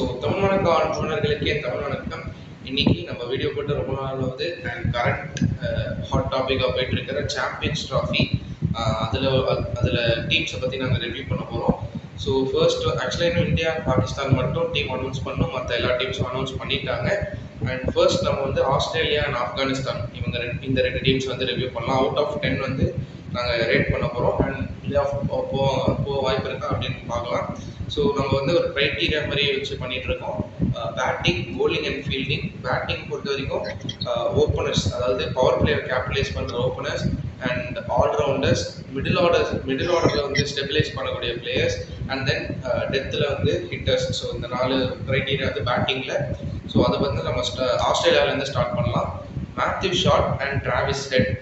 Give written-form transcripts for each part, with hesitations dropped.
So Tamil வணக்கம் ஆண்டவர்களுக்கு என் தமிழ் வணக்கம். இன்னைக்கு நம்ம வீடியோ போட்டு ரொம்ப நாள் ஆகுது அண்ட் கரண்ட் ஹாட் டாபிக்காக போயிட்டு இருக்கிற சாம்பியன்ஸ் ட்ராஃபி அதில் டீம்ஸை பற்றி நாங்கள் ரிவ்யூ பண்ண போகிறோம். ஸோ ஃபர்ஸ்ட் ஆக்சுவலாக இன்னும் இந்தியா பாகிஸ்தான் மட்டும் டீம் அனௌன்ஸ் பண்ணோம், மற்ற எல்லா டீம்ஸும் அனௌன்ஸ் பண்ணிட்டாங்க. அண்ட் ஃபர்ஸ்ட் நம்ம வந்து ஆஸ்திரேலியா அண்ட் ஆப்கானிஸ்தான் இந்த ரெண்டு டீம்ஸ் வந்து ரிவ்யூ பண்ணலாம். அவுட் ஆஃப் 10 வந்து நாங்கள் ரேட் பண்ண போகிறோம் அண்ட் பிளே ஆஃப் போக வாய்ப்பு இருக்கா அப்படின்னு பார்க்கலாம். ஸோ நம்ம வந்து ஒரு க்ரைட்டீரியா மாதிரி வச்சு பண்ணிட்டு இருக்கோம். Batting, polling and fielding. Batting பொறுத்த வரைக்கும் ஓப்பனர்ஸ், அதாவது பவர் பிளேயர் கேபிட்டலைஸ் பண்ணுற ஓப்பனர்ஸ் அண்ட் ஆல்ரவுண்டர்ஸ், மிடில் ஆர்டரில் வந்து ஸ்டெபிலைஸ் பண்ணக்கூடிய பிளேயர்ஸ் அண்ட் தென் டெத்தில் வந்து ஹிட்டர்ஸ். ஸோ இந்த 4 க்ரைட்டீரியா வந்து பேட்டிங்கில். ஸோ அதை வந்து நம்ம ஆஸ்திரேலியாவிலேருந்து ஸ்டார்ட் பண்ணலாம். Matthew Short and Travis Head.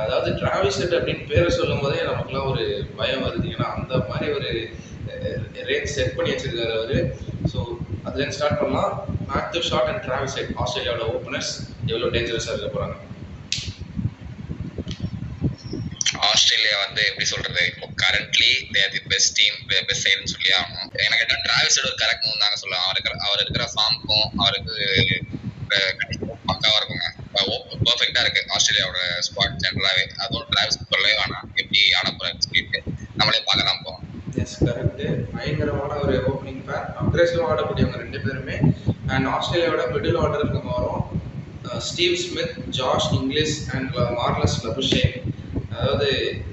அதாவது டிராவிஸ் ஹெட் அப்படின்னு பேரை சொல்லும் போதே நமக்குலாம் ஒரு பயம் வருது, ஏன்னா அந்த மாதிரி ஒரு ரேஞ்ச் செட் பண்ணி வச்சிருக்காரு அவரு. ஸோ அதுலேருந்து ஸ்டார்ட் பண்ணலாம். Matthew Short and Travis Head ஆஸ்திரேலியாவோட ஓப்பனர்ஸ் எவ்வளோ டேஞ்சரஸாக இருக்க போகிறாங்க. ஆஸ்திரேலியா வந்து எப்படி சொல்றது, இப்போ currently there the best team, best சைடுன்னு சொல்லி ஆகணும். எனக்கு கேட்டால் டிராவிஸ் ஹெட் ஒரு கரெக்ட் மூவ் தாங்க சொல்லலாம். அவர் இருக்கிற ஃபார்முக்கும் அவருக்கு பக்காவா இருக்குங்க, பர்ஃபெக்டா இருக்கு ஆஸ்திரேலியாவோட ஸ்குவாட் ஜெனரலாவே. அதுவும் டிராவிஸ் சொல்லவே வேணாம், எப்படி ஆட போறாங்க சொல்லிட்டு நம்மளே பார்க்கலாம் போவோம். Yes, correct. பயங்கரமான ஒரு ஓப்பனிங் பேர், அக்ரெசிவாக ஆடக்கூடியவங்க ரெண்டு பேருமே. அண்ட் ஆஸ்திரேலியாவோட மிடில் ஆர்டர் நம்ம வரும் Steve Smith, Josh Inglis and Marnus Labuschagne. அதாவது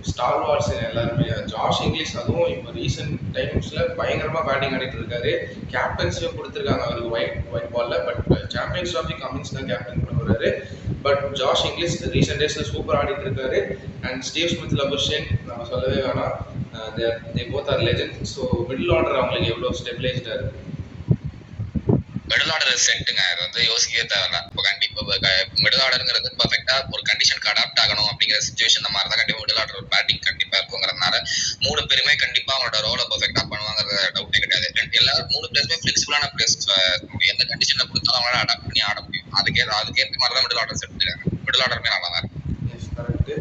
ஸ்டார் வார்ஸ் எல்லாருமே. ஜாஷ் இங்கிலீஷ் அதுவும் இப்போ ரீசெண்ட் டைம்ஸில் பயங்கரமாக பேட்டிங் ஆடிட்டு இருக்காரு. கேப்டன்சியும் கொடுத்துருக்காங்க அவருக்கு ஒயிட் பாலில். பட் சாம்பியன்ஸ் ட்ராஃபி கமின்ஸ் தான் கேப்டன் பண்ண போகிறாரு. பட் ஜாஷ் இங்கிலீஷ் ரீசெண்ட் டேஸில் சூப்பர் ஆடிட்டு இருக்காரு. அண்ட் ஸ்டீவ் ஸ்மித், லபுஷேன் நம்ம சொல்லவே வேணாம். they both are legends. So middle order அவங்களுக்கு எவ்வளோ ஸ்டெபிலைஸ்டாக இருக்குது. மிடில் ஆர்டர் செட்டுங்க, அது வந்து யோசிக்கவே தேவையில்ல. இப்போ கண்டிப்பாக மிடில் ஆர்டருங்கிறது பர்ஃபெக்டா ஒரு கண்டிஷனுக்கு அடாப்ட் ஆகணும் அப்படிங்கிற சுச்சுவேஷன் மாதிரி தான் கண்டிப்பாக மிடில் ஆர்டர் பேட்டிங் கண்டிப்பாக இருக்குங்கிறதுனால 3 பேருமே கண்டிப்பாக அவங்களோட ரோலை பர்ஃபெக்டா பண்ணுவாங்கிறது டவுட்டே கிடையாது. எல்லாரும் 3 பிளேஸுமே ஃபிளெக்சிபிளான பிளேஸ், எந்த கண்டிஷனில் கொடுத்தாலும் அவங்களால அடாப்ட் பண்ணி ஆட முடியும். அதுக்கேற்ற மாதிரி தான் மிடில் ஆர்டர் செட் இருக்காங்க. மிடில் ஆர்டருமே நல்லா தான் இருக்கு. Yes, correct.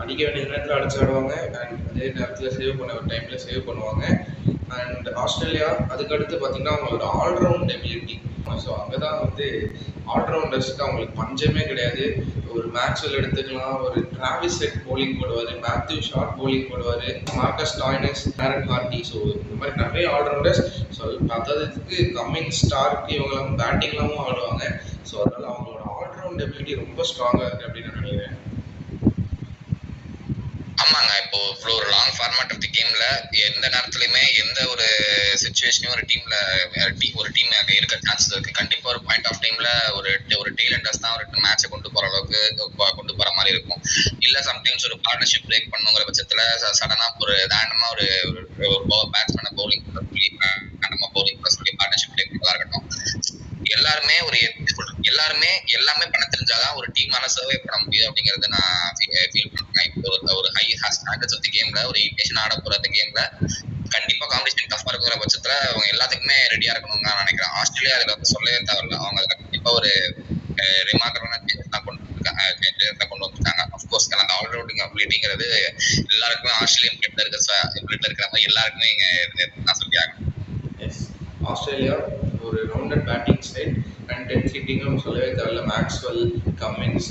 அடிக்க வேண்டிய நேரத்தில் அடிச்சு ஆடுவாங்க அண்ட் அதே நேரத்தில் சேவ் பண்ண ஒரு டைமில் சேவ் பண்ணுவாங்க. அண்ட் ஆஸ்திரேலியா அதுக்கடுத்து பார்த்தீங்கன்னா அவங்களோட ஆல்ரவுண்ட் எபிலிட்டி. ஸோ அங்கே தான் வந்து ஆல்ரவுண்டர்ஸ்க்கு அவங்களுக்கு பஞ்சமே கிடையாது. ஒரு மேக்ஸ்வெல் எடுத்துக்கலாம், ஒரு டிராவிஸ் ஹெட் போலிங் போடுவார், மேத்யூ ஷாட் போலிங் போடுவார், Marcus Stoinis, Darren Hardie. So இந்த மாதிரி நிறைய ஆல்ரவுண்டர்ஸ். ஸோ பார்த்ததுக்கு கம்மிங் ஸ்டார்க்கு இவங்களாம் பேட்டிங்லாமும் ஆடுவாங்க. ஸோ அதனால் அவங்களோட ஆல்ரவுண்ட் எபிலிட்டி ரொம்ப ஸ்ட்ராங்காக இருக்குது அப்படின்னு நான் நினைக்கிறேன். ஆமாங்க, இப்போ இவ்வளோ ஒரு லாங் ஃபார்மேட் ஆஃப் தி கேம்ல எந்த நேரத்துலையுமே எந்த ஒரு சுச்சுவேஷனையும் ஒரு டீம் இருக்க சான்சஸ் இருக்கு. கண்டிப்பா ஒரு பாயிண்ட் ஆஃப் டைம்ல ஒரு டேலண்டர்ஸ் தான் ஒரு மேட்சை கொண்டு போற அளவுக்கு கொண்டு போற மாதிரி இருக்கும். இல்ல சம்டைம்ஸ் ஒரு பார்ட்னர்ஷிப் பிரேக் பண்ணுங்கிற பட்சத்துல சடனா ஒரு ரேண்டமா ஒரு பேட்ஸ்மேனை பவுலிங் சொல்லி பார்ட்னர்ஷிப் பிரேக் பண்ணதா இருக்கட்டும். எல்லாமே பண்ண தெரிஞ்சாதான் ஒரு டீமால சர்வே பண்ண முடியும் அப்படிங்கறத நான் ஃபீல் பண்றேன். இப்போ ஒரு ஹை ஸ்டாண்டர்ட்ஸ் ஆஃப் தி கேம்ல ஒரு 8 நேஷன் ஆட போற அந்த கேம்ல கண்டிப்பா காம்படிஷன் டஃபா இருக்குங்கிற பட்சத்துல அவங்க எல்லாத்துக்குமே ரெடியா இருக்கணும்னு நான் நினைக்கிறேன். ஆஸ்திரேலியா அதுல வந்து சொல்லவே தேவையில்ல, அவங்க கண்டிப்பா ஒரு ரிமார்க்கபிளான சேஞ்சஸ் தான் கொண்டு வந்துருக்காங்க. அஃப்கோர்ஸ் அந்த ஆல்ரவுண்டிங் அபிலிட்டிங்கிறது எல்லாருக்குமே ஆஸ்திரேலியன் பிளட்ல இருக்கிற மாதிரி எல்லாருக்குமே இங்க நான் சொல்லியாங்க. ஆஸ்திரேலியா ஒரு rounded batting side and then ஹிட்டிங்கும் சொல்லவே தேவையில்ல. மேக்ஸ்வெல், கம்மின்ஸ்,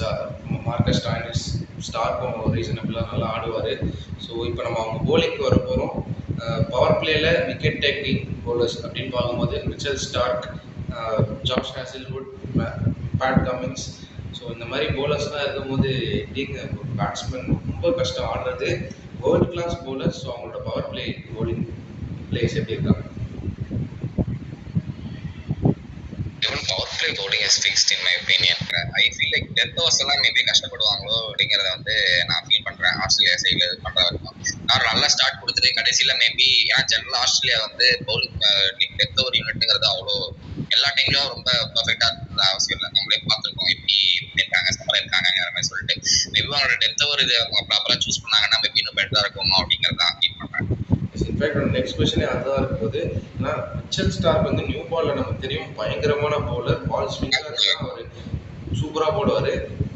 மார்க்கஸ் டாய்னஸ், ஸ்டார்க்கும் ரீசனபிளாக நல்லா ஆடுவார். ஸோ இப்போ நம்ம அவங்க போலிங்க்கு வர போகிறோம். பவர் பிளேயில் விக்கெட் டேக்கிங் போலர்ஸ் அப்படின்னு பார்க்கும்போது Mitchell Starc, Josh Hazlewood, Pat Cummins. So இந்த மாதிரி போலர்ஸ்லாம் இருக்கும்போது பேட்ஸ்மேன் ரொம்ப கஷ்டம் ஆடுறது. World class bowlers. ஸோ அவங்களோட பவர் பிளே போலிங் பிளேஸ் எப்படி இருக்காங்க? Power play bowling is fixed in my opinion. I feel like death overs எல்லாம் மேபி கஷ்டப்படுவாங்களோ அப்படிங்கிறத வந்து நான் ஃபீல் பண்றேன். ஆஸ்திரேலியா சைட்ல இது பண்ற வரைக்கும் நான் நல்லா ஸ்டார்ட் கொடுத்துட்டு கடைசியில மேபி, ஏன்னா ஜெனரல் ஆஸ்திரேலியா வந்து பவுலிங் டெத் ஓவர் யூனிட்ங்கிறது அவ்வளோ எல்லா டைம்லயும் ரொம்ப பர்ஃபெக்டா இருக்கிறது அவசியம் இல்லை. நம்மளே பார்த்துருக்கோம் எப்படி இருக்காங்க, சமரம் இருக்காங்கிற மாதிரி சொல்லிட்டு மேபி அவங்களோட டெத் ஓவர் இது அவங்க ப்ராப்பரா சூஸ் பண்ணாங்கன்னா மேபி இன்னும் பெட்டரா இருக்கும் அப்படிங்கிறத நான் ஃபீல் பண்றேன். இன்ஃபேக்ட் நெக்ஸ்ட் கொஸ்டினே அதுதான் இருக்கும்போது, ஏன்னா மிச்சல் ஸ்டார்க் வந்து நியூ பாலில் நமக்கு தெரியும் பயங்கரமான பவுலர், பால் ஸ்விங்கர், அவர் சூப்பராக போடுவார்.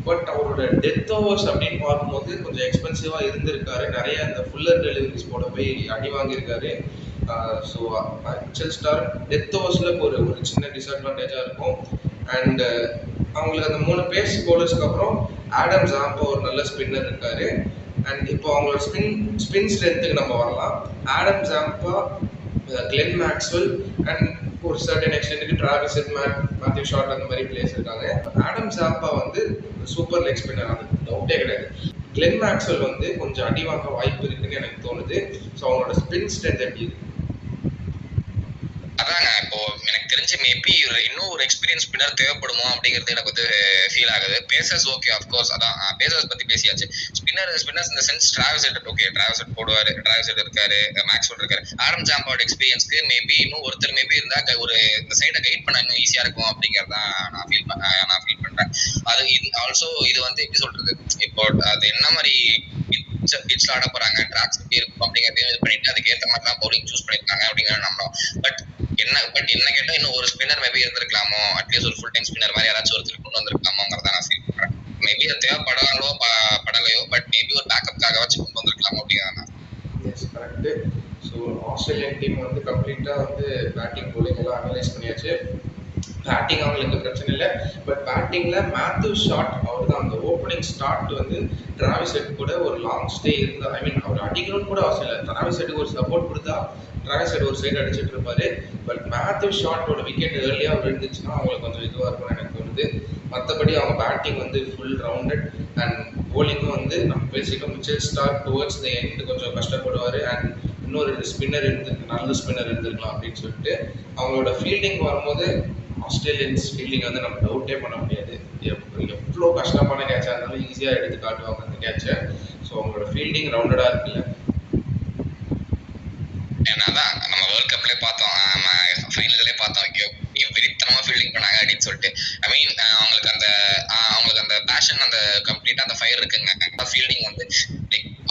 பட் அவரோட டெத் ஓவர்ஸ் அப்படின்னு பார்க்கும்போது கொஞ்சம் எக்ஸ்பென்சிவாக இருந்திருக்காரு. நிறைய இந்த ஃபுல்லர் டெலிவரிஸ் போட போய் அடி வாங்கியிருக்காரு. ஸோ மிச்சல் ஸ்டார்க் டெத் ஓவர்ஸில் ஒரு ஒரு சின்ன டிஸ்அட்வான்டேஜாக இருக்கும். அண்ட் அவங்களுக்கு அந்த 3 பேஸ் போலர்ஸ்க்கு அப்புறம் ஆடம் ஜாம்பா ஒரு நல்ல ஸ்பின்னர் இருக்காரு. அண்ட் இப்போ அவங்களோட ஸ்பின் ஸ்ட்ரென்த்துக்கு நம்ம வரலாம். Adam Zampa, Glenn Maxwell and ஒரு சர்டன் எக்ஸ்டென்ட்டுக்கு டிராவிஸ் ஹெட், மேத்யூ ஷாட் அந்த மாதிரி பிளேயர்ஸ் இருக்காங்க. ஆடம் ஜாம்பா வந்து சூப்பர் லெக் ஸ்பின்னர், அது டவுட்டே கிடையாது. கிளென் மேக்ஸ்வெல் வந்து கொஞ்சம் அடி வாங்க வாய்ப்பு இருக்குன்னு எனக்கு தோணுது. ஸோ அவங்களோட ஸ்பின் ஸ்ட்ரென்த் எப்படி இருக்கு? அதாங்க இப்போ எனக்கு தெரிஞ்சு மேபி இன்னும் ஒரு எக்ஸ்பீரியன்ஸ் ஸ்பின்னர் தேவைப்படுமோ அப்படிங்கிறது எனக்கு வந்து ஃபீல் ஆகுது. பேசர்ஸ் ஓகே, ஆஃப்கோர்ஸ் அதான் பேசர்ஸ் பத்தி பேசியாச்சு. ஸ்பின்னர்ஸ் இந்த sense Travis head okay, Travis head போடுவாரு, டிராவிஸ் ஹெட் இருக்காரு, மேக்ஸ்வெல் இருக்காரு. ஆடம் ஜாம்பாவோட எக்ஸ்பீரியன்ஸ்க்கு மேபி இன்னும் ஒருத்தர் மேபி இருந்தா ஒரு இந்த சைடை கைட் பண்ண இன்னும் ஈஸியா இருக்கும் அப்படிங்கறதான் நான் ஃபீல் பண்றேன். அது ஆல்சோ இது வந்து எப்படி சொல்றது, இப்போ அது என்ன மாதிரி பிட்ச்ல ஆட போறாங்க, ட்ராக்ஸ் எப்படி இருக்கும் அப்படிங்கறதையும் இது பண்ணிட்டு அதுக்கேற்ற மாதிரி தான் பவுலிங் சூஸ் பண்ணிருக்காங்க அப்படிங்கிறத நம்பணும். பட் என்ன கேட்டா இன்னும் ஒரு ஸ்பின்னர் மேபி இருந்திருக்கலாமோ, அட்லீஸ்ட் ஒரு ஃபுல் டைம் ஸ்பின்னர் மாதிரி யாராச்சும் ஒருத்தர் கொண்டு வந்திருக்கலாமோங்கிறத நான் ஃபீல் பண்றேன். மேபி அது தேவைப்படாங்களோ படலையோ, பட் மேபி ஒரு பேக்கப்காக வச்சு கொண்டு வந்திருக்கலாமோ அப்படிங்கிறத. Yes, correct. So Australian team வந்து கம்ப்ளீட்டாக வந்து பேட்டிங் போலிங் எல்லாம் அனலைஸ் பண்ணியாச்சு. பேட்டிங் அவங்களுக்கு பிரச்சனை இல்லை, பட் பேட்டிங்கில் மேத்யூ ஷாட் அவர் தான் அந்த ஓப்பனிங் ஸ்டார்ட் வந்து டிராவிஸ் ஹெட் கூட ஒரு லாங் ஸ்டே இருந்தால், ஐ மீன் அவர் அடிக்கணும்னு கூட அவசியம் இல்லை, டிராவிஸ் ஹெட்டுக்கு ஒரு சப்போர்ட் கொடுத்தா டிராவிஸ் ஹெட் ஒரு சைடு அடிச்சுட்டு இருப்பாரு. பட் மேத்யூ ஷாட்டோட விக்கெட் ஏர்லியாக விழுந்துச்சுன்னா அவங்களுக்கு கொஞ்சம் இதுவாக இருக்கும்னு எனக்கு தோணுது. மற்றபடி அவங்க பேட்டிங் வந்து ஃபுல் ரவுண்டட் அண்ட் போலிங்கும் வந்து நம்ம பேசிட்டோம். Mitchell Stark towards the end கொஞ்சம் கஷ்டப்படுவார் அண்ட் இன்னொரு ஸ்பின்னர் நல்ல ஸ்பின்னர் இருந்திருக்கலாம் அப்படின்னு சொல்லிட்டு. அவங்களோட ஃபீல்டிங் வரும்போது ஆஸ்திரேலியன்ஸ் ஃபீல்டிங் வந்து நம்ம டவுட்டே பண்ண முடியாது. எவ்வளோ கஷ்டமான கேட்சாக இருந்தாலும் ஈஸியாக எடுத்து காட்டுவாங்க அந்த கேட்சை. ஸோ அவங்களோட ஃபீல்டிங் ரவுண்டடாக இருக்குல்ல. அதான் நம்ம வேர்ல்ட் கப்லேயே பார்த்தோம், நம்ம ஃபைனல்லே பார்த்தோம் வெறித்தனமா ஃபீல்டிங் பண்ணாங்க அப்படின்னு சொல்லிட்டு. ஐ மீன் அவங்களுக்கு அந்த பேஷன், அந்த கம்ப்ளீட்டா அந்த ஃபயர் இருக்குங்க. ஃபீல்டிங் வந்து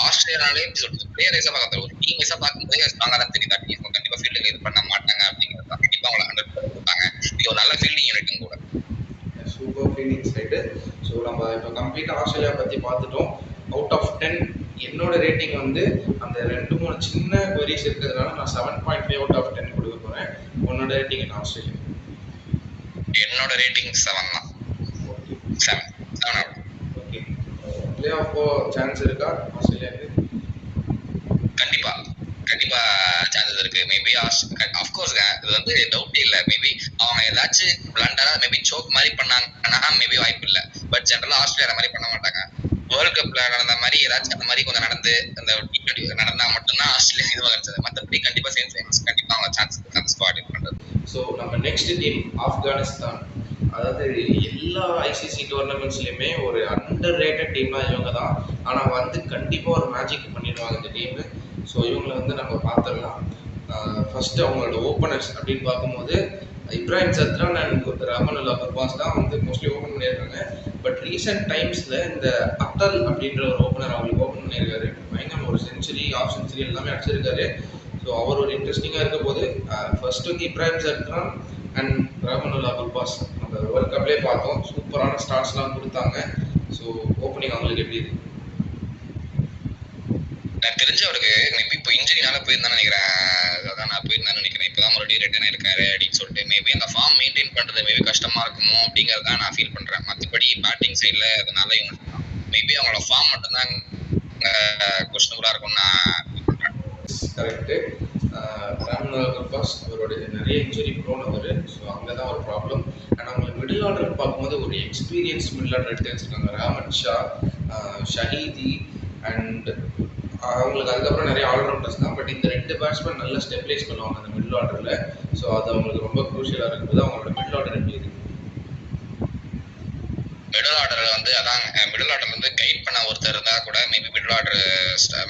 ஆஸ்திரேலியாலே எப்படி சொல்றது, பிளேயர் வைஸா பார்க்க ஒரு டீம் வைஸா பார்க்கும்போது ஸ்ட்ராங்கா தான் தெரியுது. அட்லீஸ்ட் கண்டிப்பா ஃபீல்டிங் இது பண்ண மாட்டாங்க அப்படிங்கிறது தான். கண்டிப்பா அவங்களை 100% கொடுத்தாங்க. இது ஒரு நல்ல ஃபீல்டிங் யூனிட்டும் கூட. Super fielding side. ஸோ நம்ம இப்போ கம்ப்ளீட்டாக ஆஸ்திரேலியா பற்றி பார்த்துட்டோம். அவுட் ஆஃப் 10 என்னோட ரேட்டிங் வந்து அந்த 2-3 சின்ன queries இருக்கிறதுனால நான் 7.5 அவுட் ஆஃப் 10 கொடுக்க போகிறேன். உன்னோட ரேட்டிங் என்ன ஆஸ்திரேலியா? என்னோட ரேட்டிங் 7 தான். 7 ஓகே. பிளே ஆஃப் சான்ஸ் இருக்கா ஆஸ்திரேலியாவுக்கு? கண்டிப்பா சான்சஸ் இருக்கு. மேபி ஆஃப்கோர்ஸ் இது வந்து டவுட்டே இல்லை. மேபி அவங்க ஏதாச்சும் பிளண்டரா மேபி சோக் மாதிரி பண்ணாங்கன்னா மேபி வாய்ப்பு இல்லை. பட் ஜெனரலா ஆஸ்திரேலியா மாதிரி பண்ண மாட்டாங்க. வேர்ல்ட் கப்ல நடந்த மாதிரி ஏதாச்சும் அந்த மாதிரி கொஞ்சம் நடந்து அந்த நடந்தா மட்டும்தான் ஆஸ்திரேலியா இதுவாக இருந்தது. மற்றபடி கண்டிப்பா சேம் கண்டிப்பா அவங்க சான்சஸ் ஸ்குவாட் பண்றது. ஸோ நம்ம நெக்ஸ்ட் டீம் ஆப்கானிஸ்தான். அதாவது எல்லா ஐசிசி டோர்னமெண்ட்ஸ்லையுமே ஒரு அண்டர் ரேட்டட் டீம்னா இவங்க தான். ஆனால் வந்து கண்டிப்பாக ஒரு மேஜிக் பண்ணிடுவாங்க இந்த டீமு. ஸோ இவங்களை வந்து நம்ம பார்த்துடலாம். ஃபஸ்ட்டு அவங்களோட ஓப்பனர்ஸ் அப்படின்னு பார்க்கும்போது இப்ராஹிம் சத்ரான் அண்ட் ரஹ்மானுல்லா குர்பாஸ் தான் வந்து மோஸ்ட்லி ஓப்பன் பண்ணியிருக்காங்க. பட் ரீசெண்ட் டைம்ஸில் இந்த அக்டல் அப்படின்ற ஒரு ஓப்பனர் அவங்களுக்கு ஓப்பன் பண்ணியிருக்காரு. பயங்கர ஒரு செஞ்சுரி, ஆஃப் செஞ்சுரி எல்லாமே அடிச்சிருக்காரு. ஸோ அவர் ஒரு இன்ட்ரெஸ்டிங்காக இருக்க போது ஃபர்ஸ்ட் வந்து இப்ராஹிம் சத்ரான் அண்ட் ரஹ்மானுல்லா குர்பாஸ் நம்ம வேர்ல்ட் கப்லேயே பார்த்தோம். சூப்பரான ஸ்டார்ட்ஸ்லாம் கொடுத்தாங்க. ஸோ ஓப்பனிங் அவங்களுக்கு எப்படி இருக்கு? எனக்கு தெரிஞ்சவருக்கு மேபி இப்போ இன்ஜுரினால போயிருந்தான்னு நினைக்கிறேன். அதான் நான் போயிருந்தான்னு நினைக்கிறேன். இப்போதான் மறுபடியும் ரிட்டர்ன் ஆயிருக்காரு அப்படின்னு சொல்லிட்டு மேபி அந்த ஃபார்ம் மெயின்டைன் பண்றது மேபி கஷ்டமா இருக்குமோ அப்படிங்கறத நான் ஃபீல் பண்றேன். மற்றபடி பேட்டிங் சைட்ல அதனால இவங்க மேபி அவங்களோட ஃபார்ம் மட்டும்தான் கொஸ்டினபுளா இருக்கும்னு நான் ஃபீல் பண்றேன். கரெக்டு. ரஹ்மானுல்லா குர்பாஸ் அவரோட நிறைய இன்ஜுரி ப்ரோன் அவர். ஸோ அங்கே தான் ஒரு ப்ராப்ளம். அண்ட் அவங்களுக்கு மிடில் ஆர்டர் பார்க்கும்போது ஒரு எக்ஸ்பீரியன்ஸ் மிடில் ஆர்டர் எடுத்து வச்சுருக்காங்க. ரஹ்மத் ஷா, ஷஹீதி அண்ட் அவங்களுக்கு அதுக்கப்புறம் நிறைய ஆல்ரவுண்டர்ஸ் தான். பட் இந்த 2 பேட்ஸ்மேன் நல்லா ஸ்டெபிலைஸ் பண்ணுவாங்க அந்த மிடில் ஆர்டரில். ஸோ அது அவங்களுக்கு ரொம்ப குரூஷியலாக இருக்கும்போது அவங்களோட மிடில் ஆர்டர் எப்படி இருக்கு? மிடில் ஆர்டர்ல வந்து அதான் மிடில் ஆர்டர் வந்து கைட் பண்ண ஒருத்தர் இருந்தா கூட மேபி மிடில் ஆர்டர்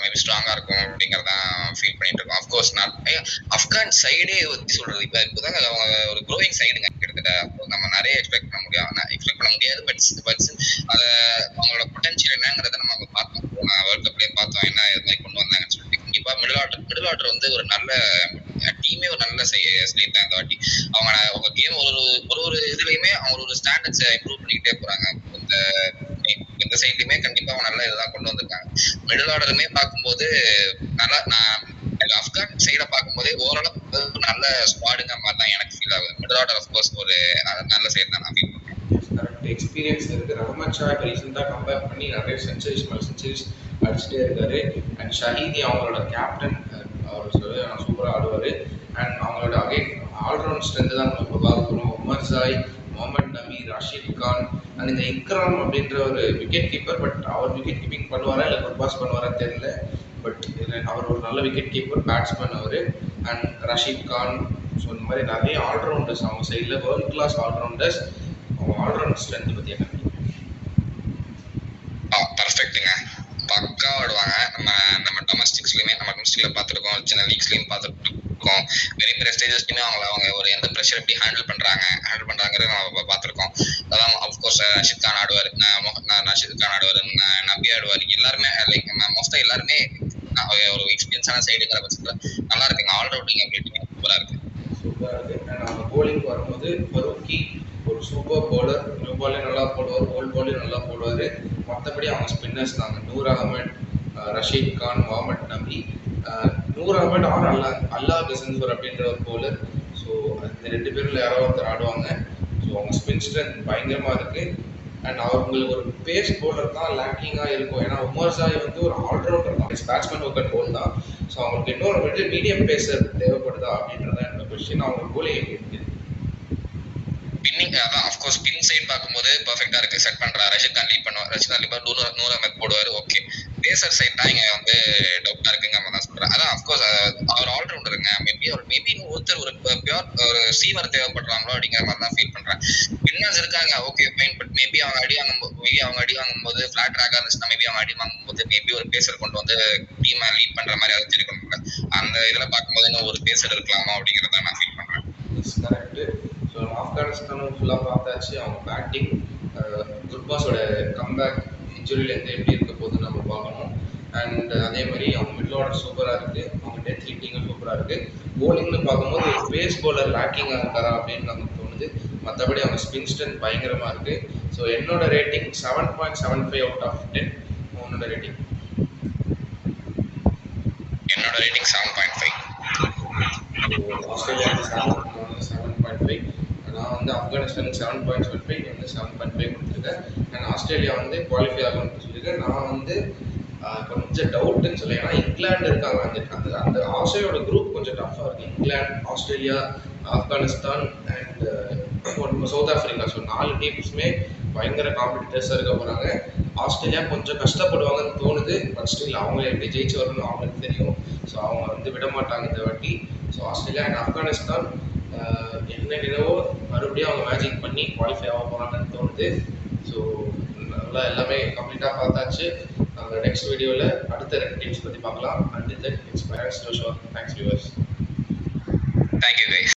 மேபி ஸ்ட்ராங்கா இருக்கும் அப்படிங்கறதான் ஃபீல் பண்ணிட்டு இருக்கோம். அஃப்கோர்ஸ் நான் ஆப்கான் சைடே எப்படி சொல்றது, இப்போதாங்க அவங்க ஒரு க்ரோயிங் சைடுங்க. கிட்டத்தட்ட நம்ம நிறைய எக்ஸ்பெக்ட் பண்ண முடியாது. பட் அதை அவங்களோட பொட்டன்ஷியல் என்னங்கிறத நம்ம பார்த்தோம். வேர்ல்ட் கப்லேயே பார்த்தோம் என்ன இது மாதிரி கொண்டு வந்தாங்கன்னு சொல்லிட்டு. கண்டிப்பா மிடில் ஆர்டர் வந்து ஒரு நல்ல டீமே ஒரு நல்ல ஸ்லேட் தான் இந்த வாட்டி. அவங்க கேம் ஒரு இதுலயுமே அவங்க ஒரு ஸ்டாண்டர்ட்ஸை இம்ப்ரூவ் பண்ணிக்கிட்டே போறாங்க. இந்த சைட்லயுமே கண்டிப்பா அவங்க நல்ல இதுதான் கொண்டு வந்திருக்காங்க. மிடில் ஆர்டருமே பார்க்கும்போது நல்லா நான் ஆப்கான் சைட பார்க்கும்போதே ஓரளவு நல்ல ஸ்குவாடுங்க மாதிரி தான் எனக்கு ஃபீல் ஆகுது. மிடில் ஆர்டர் ஆஃப்கோர்ஸ் ஒரு நல்ல சைடு தான் நான் ஃபீல் பண்றேன். கரெக்ட் எக்ஸ்பீரியன்ஸ் இருக்கு. ரஹமத் ஷா இப்போ ரீசெண்டாக கம்பேர் பண்ணி நிறைய சென்ச்சுரிஸ் மேலே சென்ச்சுரிஸ் அடிச்சுட்டே இருக்காரு. அண்ட் ஷஹீதி அவங்களோட கேப்டன், அவர் சூப்பராக ஆடுவார். அண்ட் அவங்களோட அகைன் ஆல்ரவுண்ட் ஸ்ட்ரென்த்து தான் நம்ம இப்போ பார்க்குறோம். உமர் ஜாய், முகமது நபி, ராஷித் கான் அண்ட் இந்த இக்ராம் அப்படின்ற ஒரு விக்கெட் கீப்பர். பட் அவர் விக்கெட் கீப்பிங் பண்ணுவாரா இல்லை குட் பாஸ் பண்ணுவாரா தெரியல. பட் அவர் ஒரு நல்ல விக்கெட் கீப்பர், பேட்ஸ்மேன் அவர். அண்ட் ரஷீத் கான், ஸோ இந்த மாதிரி நிறைய ஆல்ரவுண்டர்ஸ் அவங்க சைடில், வேர்ல்ட் கிளாஸ் ஆல்ரவுண்டர்ஸ். அவங்க ஆல்ரவுண்ட் ஸ்ட்ரென்த் பற்றி என்ன பர்ஃபெக்ட்டுங்க, பக்கா ஆடுவாங்க. நம்ம டொமஸ்டிக்ல பார்த்துருக்கோம், சின்ன லீக்ஸ்லையும் பார்த்துருக்கோம், பெரிய பெரிய ஸ்டேஜஸ்லையுமே அவங்க ஒரு எந்த ப்ரெஷர் எப்படி ஹேண்டில் பண்ணுறாங்கிறத நம்ம பார்த்துருக்கோம். அதான் அஃப்கோர்ஸ் ரஷீத் கான் ஆடுவார், நபி ஆடுவார். எல்லாருமே லைக் மோஸ்ட்டாக எல்லாருமே ஒரு எக்ஸ்பீரியன்ஸான சைடுங்கிற பட்சத்தில் நல்லா இருக்குங்க. ஆல்ரவுண்டிங் எபிலிட்டி சூப்பராக இருக்குது. அண்ட் அவங்க போலிங் வரும்போது ஃபரூக்கி ஒரு சூப்பர் பவுலர், நியூ பாலே நல்லா போடுவார், ஓல்ட் பாலே நல்லா போடுவார். மற்றபடி அவங்க ஸ்பின்னர்ஸ் தாங்க நூர் அகமட், ரஷீத் கான், முகமது நபி. நூர் அகமட் ஆர் அல்லா கசன்ஃபர் அப்படின்ற ஒரு பவுலர். ஸோ இந்த ரெண்டு பேரில் யாரோ ஒருத்தர் ஆடுவாங்க. ஸோ அவங்க ஸ்பின் ஸ்ட்ரென்த் பயங்கரமாக இருக்குது. அண்ட் அவங்களுக்கு ஒரு பேஸ் பவுலர் தான் லேக்கிங்காக இருக்கும். ஏன்னா உமர் ஜாய் வந்து ஒரு ஆல்ரவுண்டர் தான், பேட்ஸ்மேன் ஒர்க்கர் போல் தான். ஸோ அவங்களுக்கு இன்னொரு மீடியம் பேசர் தேவைப்படுதா அப்படின்றத என்னோட கொஸ்டின். அவங்க போலே எப்படி இருக்குது ஸ்பின்னிங்? அதான் அஃப்கோர்ஸ் ஸ்பின் சைட் பார்க்கும்போது பர்ஃபெக்டாக இருக்குது. செட் பண்ணுறா ரஷீத் கான் லீட் பண்ணுவார், ரஷீத் கான் லீட் நூறு அகமத் போடுவார். ஓகே, பேசர் சைட் தான் இங்கே வந்து டவுட்டாக இருக்குங்க. நம்ம தான் சொல்கிறேன். அதான் அஃப்கோர்ஸ் அவர் ஆல்ரவுண்டருங்க. மேபி ஒருத்தர் ஒரு பியூர் ஒரு சீவர் தேவைப்படுறாங்களோ அப்படிங்கிற மாதிரி தான் ஃபீல் பண்ணுறேன். ஸ்பின்னர்ஸ் இருக்காங்க, ஓகே ஃபைன். பட் மேபி அவங்க அடி வாங்கும்போது ஃபிளாட் ட்ராக்காக இருந்துச்சுன்னா மேபி அவங்க அடி வாங்கும்போது மேபி ஒரு பேசர் கொண்டு வந்து டீமை லீட் பண்ணுற மாதிரி அதை இருக்கணும்ல. அந்த இதில் பார்க்கும்போது இன்னும் ஒரு பேசர் இருக்கலாமா அப்படிங்கிறத நான் ஃபீல் பண்ணுறேன். கரெக்டு. ஸோ ஆப்கானிஸ்தானும் ஃபுல்லாக பார்த்தாச்சு. அவங்க பேட்டிங், குர்பாஸோட கம்பேக் இன்ஜுரியிலேருந்து எப்படி இருக்க போகுதுன்னு நம்ம பார்க்கணும். அண்ட் அதே மாதிரி அவங்க மிடில் ஆர்டர் சூப்பராக இருக்குது, அவங்க டெத் ஹிட்டிங்கும் சூப்பராக இருக்குது. போலிங்னு பார்க்கும்போது ஒரு பேஸ் பவுலர் லேக்கிங்காக இருக்காரா அப்படின்னு நமக்கு தோணுது. மற்றபடி அவங்க ஸ்பின் ஸ்ட்ரென்த் பயங்கரமாக இருக்குது. ஸோ என்னோட ரேட்டிங் 7.75 அவுட் ஆஃப் 10. உன்னோட ரேட்டிங்? என்னோட ரேட்டிங் 7.5. ஆஸ்திரேலியாவுக்கு 7.5. நான் வந்து ஆப்கானிஸ்தானுக்கு 7.75, வந்து 7.5 கொடுத்துருக்கேன். அண்ட் ஆஸ்திரேலியா வந்து குவாலிஃபை ஆகணும்னு சொல்லியிருக்கேன். நான் வந்து கொஞ்சம் டவுட்டுன்னு சொல்லி, ஏன்னா இங்கிலாந்து இருக்காங்க. அந்த ஆஸ்திரேலியாவோட குரூப் கொஞ்சம் டஃப்பாக இருக்குது. England, Australia, Afghanistan and south Africa. So 4 டீம்ஸுமே பயங்கர காம்படிட்டர்ஸாக இருக்க போகிறாங்க. ஆஸ்திரேலியா கொஞ்சம் கஷ்டப்படுவாங்கன்னு தோணுது. பட் ஸ்டில் அவங்க எப்படி ஜெயிச்சு வரணும்னு அவங்களுக்கு தெரியும். ஸோ அவங்க வந்து விட மாட்டாங்க இந்த வாட்டி. ஸோ ஆஸ்திரேலியா அண்ட் ஆப்கானிஸ்தான் என்னவோ மறுபடியும் அவங்க மேஜிக் பண்ணி குவாலிஃபை ஆக போகிறாங்கன்னு தோணுது. ஸோ நல்லா எல்லாமே கம்ப்ளீட்டாக பார்த்தாச்சு. நம்ம நெக்ஸ்ட் வீடியோவில் அடுத்த 2 டீம்ஸ் பற்றி பார்க்கலாம். And then it's my next show. Thanks viewers. Thank you guys.